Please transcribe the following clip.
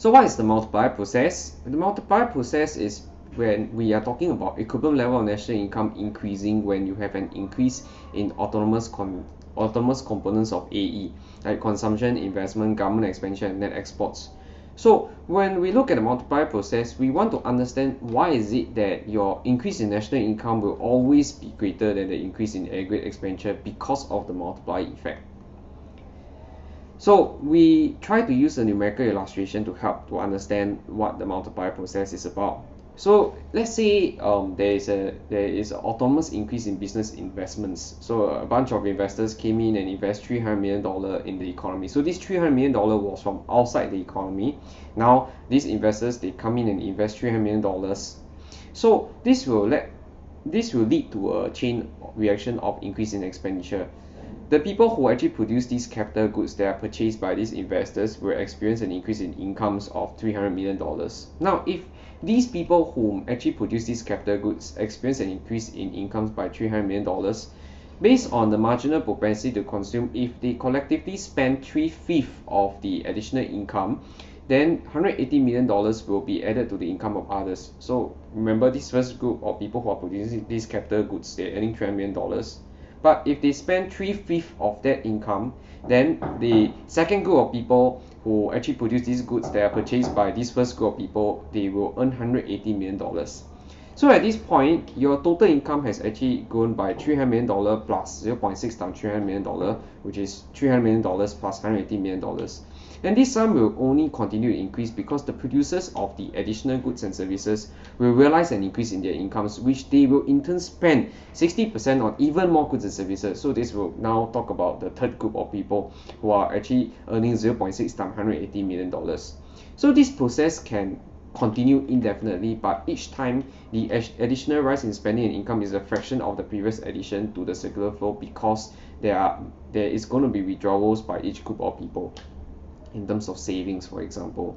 So what is the multiplier process? The multiplier process is when we are talking about equivalent level of national income increasing when you have an increase in autonomous components of AE, like consumption, investment, government expansion, and net exports. So when we look at the multiplier process, we want to understand why is it that your increase in national income will always be greater than the increase in aggregate expenditure because of the multiplier effect. So we try to use a numerical illustration to help to understand what the multiplier process is about. So let's say there is an autonomous increase in business investments. So a bunch of investors came in and invest $300 million in the economy. So this $300 million was from outside the economy. Now these investors, they come in and invest $300 million. So this will lead to a chain reaction of increase in expenditure. The people who actually produce these capital goods that are purchased by these investors will experience an increase in incomes of $300 million. Now, if these people who actually produce these capital goods experience an increase in incomes by $300 million, based on the marginal propensity to consume, if they collectively spend 3/5 of the additional income, then $180 million will be added to the income of others. So remember, this first group of people who are producing these capital goods, they're earning $300 million. But if they spend 3/5 of that income, then the second group of people who actually produce these goods that are purchased by this first group of people, they will earn $180 million. So at this point, your total income has actually grown by $300 million plus 0.6 times $300 million, which is $300 million plus $180 million. And this sum will only continue to increase because the producers of the additional goods and services will realize an increase in their incomes, which they will in turn spend 60% on even more goods and services. So this will now talk about the third group of people who are actually earning 0.6 times $180 million. So this process can continue indefinitely, but each time the additional rise in spending and income is a fraction of the previous addition to the circular flow, because there is going to be withdrawals by each group of people in terms of savings, for example.